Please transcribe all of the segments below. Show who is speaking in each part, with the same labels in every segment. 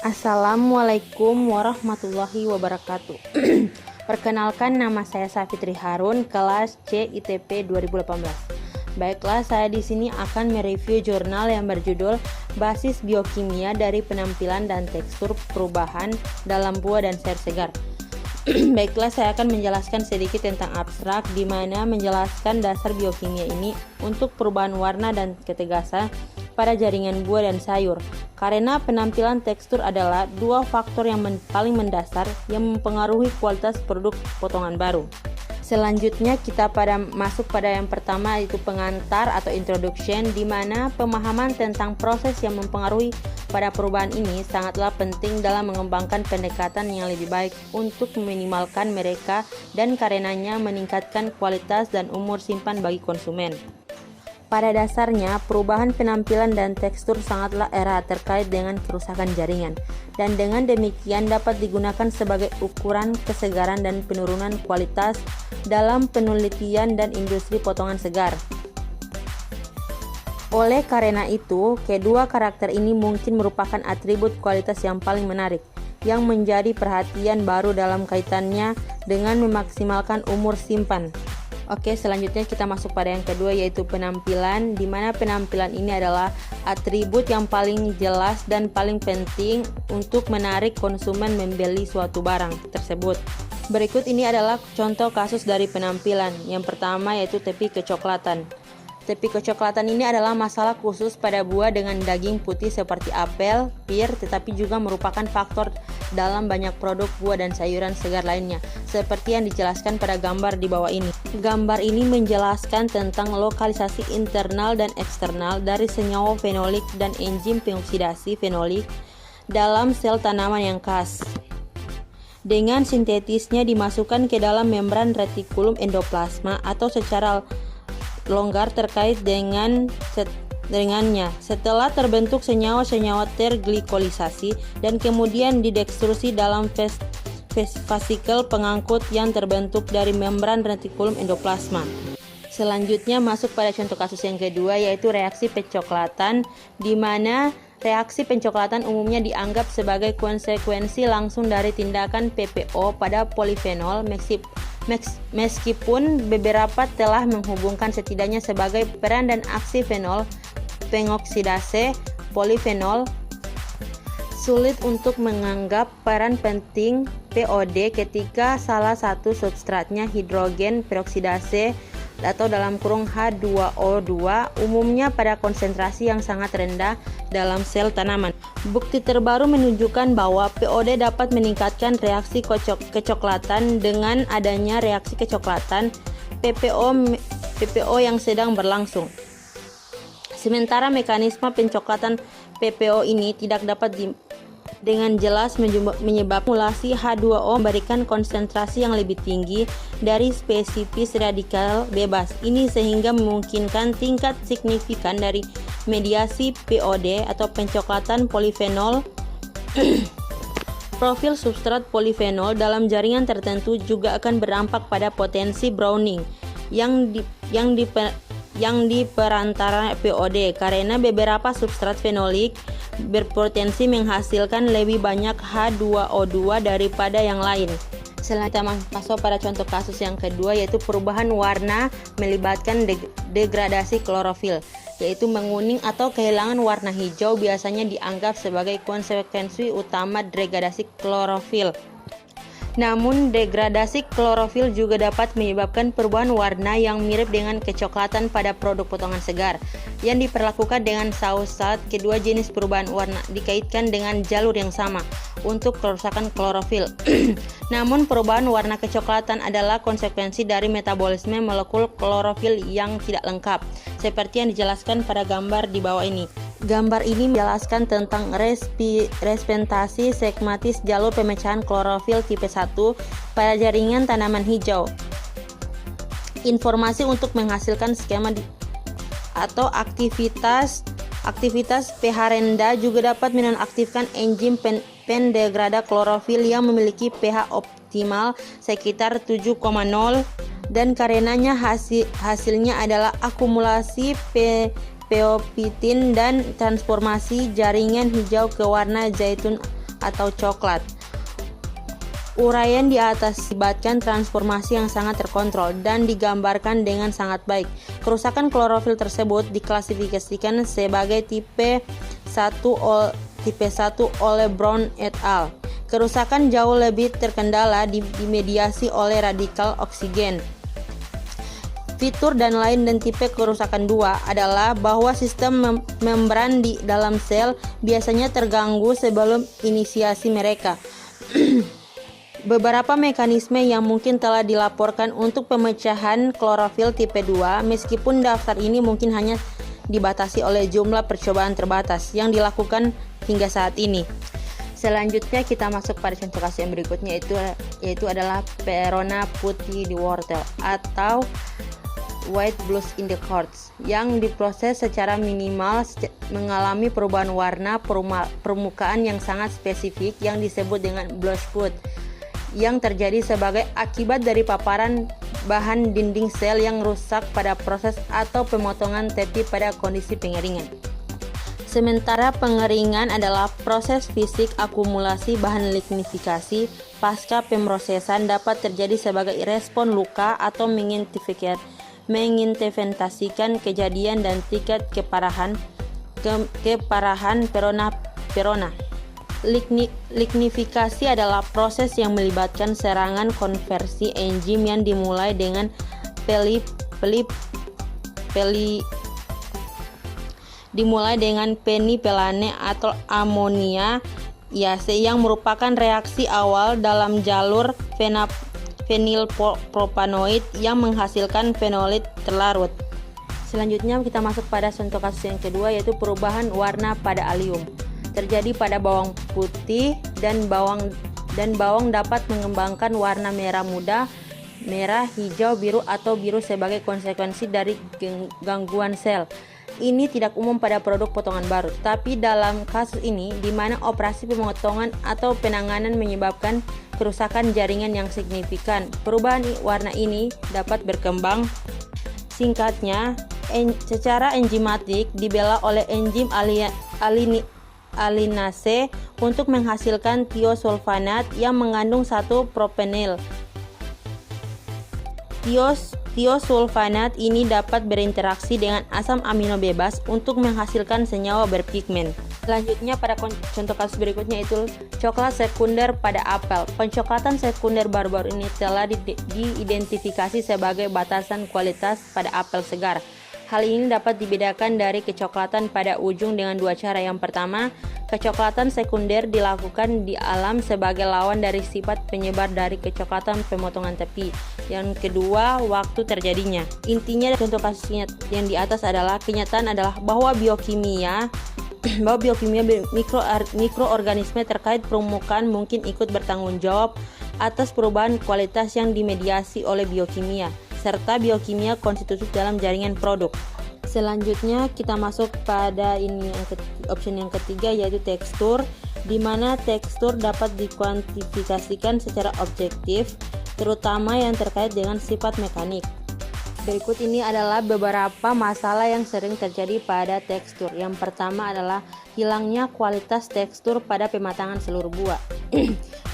Speaker 1: Assalamualaikum warahmatullahi wabarakatuh. Perkenalkan, nama saya Safitri Harun, kelas C ITP 2018. Baiklah, saya di sini akan mereview jurnal yang berjudul Basis Biokimia dari Penampilan dan Tekstur Perubahan dalam Buah dan Sayur Segar. Baiklah, saya akan menjelaskan sedikit tentang abstrak, di mana menjelaskan dasar biokimia ini untuk perubahan warna dan ketegasan pada jaringan buah dan sayur. Karena penampilan tekstur adalah dua faktor yang paling mendasar yang mempengaruhi kualitas produk potongan baru. Selanjutnya kita masuk pada yang pertama, yaitu pengantar atau introduction, di mana pemahaman tentang proses yang mempengaruhi pada perubahan ini sangatlah penting dalam mengembangkan pendekatan yang lebih baik untuk meminimalkan mereka dan karenanya meningkatkan kualitas dan umur simpan bagi konsumen. Pada dasarnya, perubahan penampilan dan tekstur sangatlah erat terkait dengan kerusakan jaringan, dan dengan demikian dapat digunakan sebagai ukuran kesegaran dan penurunan kualitas dalam penelitian dan industri potongan segar. Oleh karena itu, kedua karakter ini mungkin merupakan atribut kualitas yang paling menarik, yang menjadi perhatian baru dalam kaitannya dengan memaksimalkan umur simpan. Oke, selanjutnya kita masuk pada yang kedua, yaitu penampilan, di mana penampilan ini adalah atribut yang paling jelas dan paling penting untuk menarik konsumen membeli suatu barang tersebut. Berikut ini adalah contoh kasus dari penampilan. Yang pertama yaitu tepi kecoklatan. Tepi kecoklatan ini adalah masalah khusus pada buah dengan daging putih seperti apel, pir, tetapi juga merupakan faktor dalam banyak produk buah dan sayuran segar lainnya, seperti yang dijelaskan pada gambar di bawah ini. Gambar ini menjelaskan tentang lokalisasi internal dan eksternal dari senyawa fenolik dan enzim pengoksidasi fenolik dalam sel tanaman yang khas. Dengan sintetisnya dimasukkan ke dalam membran retikulum endoplasma atau secara longgar terkait dengannya. Setelah terbentuk senyawa-senyawa terglikolisasi dan kemudian didekstruksi dalam vesikel pengangkut yang terbentuk dari membran retikulum endoplasma. Selanjutnya masuk pada contoh kasus yang kedua, yaitu reaksi pencoklatan, di mana reaksi pencoklatan umumnya dianggap sebagai konsekuensi langsung dari tindakan PPO pada polifenol, meskipun beberapa telah menghubungkan setidaknya sebagai peran dan aksi fenol pengoksidase polifenol. Sulit untuk menganggap peran penting POD ketika salah satu substratnya hidrogen peroksidase atau dalam kurung H2O2 umumnya pada konsentrasi yang sangat rendah dalam sel tanaman. Bukti terbaru menunjukkan bahwa POD dapat meningkatkan reaksi kecoklatan dengan adanya reaksi kecoklatan PPO yang sedang berlangsung. Sementara mekanisme pencoklatan PPO ini tidak dapat dengan jelas menyebabkan akumulasi H2O memberikan konsentrasi yang lebih tinggi dari spesifis radikal bebas ini, sehingga memungkinkan tingkat signifikan dari mediasi POD atau pencoklatan polifenol. Profil substrat polifenol dalam jaringan tertentu juga akan berdampak pada potensi browning yang di perantara POD, karena beberapa substrat fenolik berpotensi menghasilkan lebih banyak H2O2 daripada yang lain. Selanjutnya masuk pada contoh kasus yang kedua, yaitu perubahan warna melibatkan degradasi klorofil, yaitu menguning atau kehilangan warna hijau biasanya dianggap sebagai konsekuensi utama degradasi klorofil. Namun degradasi klorofil juga dapat menyebabkan perubahan warna yang mirip dengan kecoklatan pada produk potongan segar yang diperlakukan dengan saus salad. Kedua jenis perubahan warna dikaitkan dengan jalur yang sama untuk kerusakan klorofil. Namun perubahan warna kecoklatan adalah konsekuensi dari metabolisme molekul klorofil yang tidak lengkap, seperti yang dijelaskan pada gambar di bawah ini. Gambar ini menjelaskan tentang reseptasi segmatis jalur pemecahan klorofil tipe 1 pada jaringan tanaman hijau. Informasi untuk menghasilkan skema atau aktivitas pH rendah juga dapat menonaktifkan enzim pendegrada klorofil yang memiliki pH optimal sekitar 7,0, dan karenanya hasilnya adalah akumulasi peopitin dan transformasi jaringan hijau ke warna zaitun atau coklat. Uraian di atas melibatkan transformasi yang sangat terkontrol dan digambarkan dengan sangat baik. Kerusakan klorofil tersebut diklasifikasikan sebagai tipe 1 oleh Brown et al. Kerusakan jauh lebih terkendala dimediasi oleh radikal oksigen. Fitur dan tipe kerusakan 2 adalah bahwa sistem membran di dalam sel biasanya terganggu sebelum inisiasi mereka. Beberapa mekanisme yang mungkin telah dilaporkan untuk pemecahan klorofil tipe 2, meskipun daftar ini mungkin hanya dibatasi oleh jumlah percobaan terbatas yang dilakukan hingga saat ini. Selanjutnya kita masuk pada contoh kasus yang berikutnya, yaitu adalah Verona putih di wortel atau white blush in the quartz yang diproses secara minimal mengalami perubahan warna permukaan yang sangat spesifik yang disebut dengan blush spot yang terjadi sebagai akibat dari paparan bahan dinding sel yang rusak pada proses atau pemotongan tepi pada kondisi pengeringan. Sementara pengeringan adalah proses fisik akumulasi bahan lignifikasi pasca pemrosesan dapat terjadi sebagai respon luka atau menginterventasikan kejadian dan tingkat keparahan Verona. Lignifikasi adalah proses yang melibatkan serangan konversi enzim yang dimulai dengan penipelane atau amonia iase yang merupakan reaksi awal dalam jalur fenilpropanoid yang menghasilkan fenolit terlarut. Selanjutnya kita masuk pada contoh kasus yang kedua, yaitu perubahan warna pada alium. Terjadi pada bawang putih dan bawang dapat mengembangkan warna merah muda, merah, hijau, biru atau biru sebagai konsekuensi dari gangguan sel. Ini tidak umum pada produk potongan baru, tapi dalam kasus ini di mana operasi pemotongan atau penanganan menyebabkan kerusakan jaringan yang signifikan, perubahan warna ini dapat berkembang. Singkatnya, secara enzimatik dibela oleh enzim alinase untuk menghasilkan tiosulfanat yang mengandung 1-propanil. Tiosulfanat ini dapat berinteraksi dengan asam amino bebas untuk menghasilkan senyawa berpigmen. Selanjutnya pada contoh kasus berikutnya itu coklat sekunder pada apel. Pencoklatan sekunder baru-baru ini telah diidentifikasi sebagai batasan kualitas pada apel segar. Hal ini dapat dibedakan dari kecoklatan pada ujung dengan dua cara. Yang pertama, kecoklatan sekunder dilakukan di alam sebagai lawan dari sifat penyebar dari kecoklatan pemotongan tepi. Yang kedua, waktu terjadinya. Intinya contoh kasusnya yang di atas adalah kenyataan adalah bahwa biokimia mikroorganisme terkait permukaan mungkin ikut bertanggung jawab atas perubahan kualitas yang dimediasi oleh biokimia serta biokimia konstitutif dalam jaringan produk. Selanjutnya kita masuk pada option yang ketiga, yaitu tekstur, di mana tekstur dapat dikuantifikasikan secara objektif, terutama yang terkait dengan sifat mekanik. Berikut ini adalah beberapa masalah yang sering terjadi pada tekstur. Yang pertama adalah hilangnya kualitas tekstur pada pematangan seluruh buah.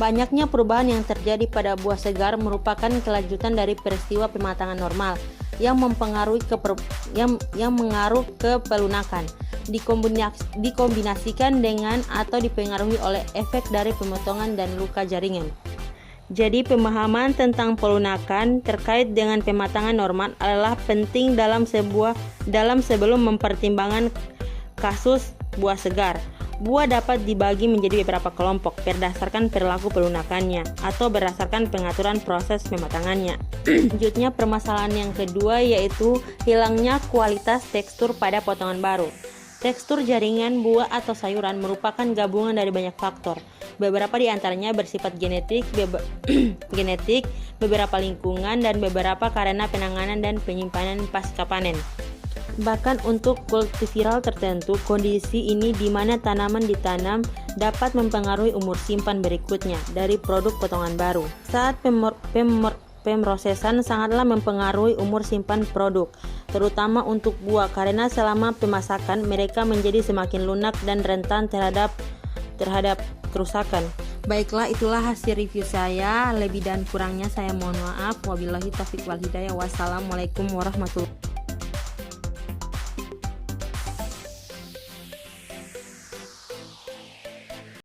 Speaker 1: Banyaknya perubahan yang terjadi pada buah segar merupakan kelanjutan dari peristiwa pematangan normal yang mengaruh ke pelunakan, dikombinasikan dengan atau dipengaruhi oleh efek dari pemotongan dan luka jaringan. Jadi pemahaman tentang pelunakan terkait dengan pematangan normal adalah penting dalam sebelum mempertimbangkan kasus buah segar. Buah dapat dibagi menjadi beberapa kelompok berdasarkan perilaku pelunakannya atau berdasarkan pengaturan proses pematangannya. Selanjutnya permasalahan yang kedua, yaitu hilangnya kualitas tekstur pada potongan baru. Tekstur jaringan buah atau sayuran merupakan gabungan dari banyak faktor. Beberapa di antaranya bersifat genetik, beberapa lingkungan, dan beberapa karena penanganan dan penyimpanan pasca panen. Bahkan untuk kultiviral tertentu, kondisi ini di mana tanaman ditanam dapat mempengaruhi umur simpan berikutnya dari produk potongan baru. Saat pemrosesan sangatlah mempengaruhi umur simpan produk, terutama untuk buah, karena selama pemasakan mereka menjadi semakin lunak dan rentan terhadap kerusakan. Baiklah, itulah hasil review saya. Lebih dan kurangnya saya mohon maaf. Wabillahi taufiq wal hidayah. Wassalamualaikum warahmatullahi wabarakatuh.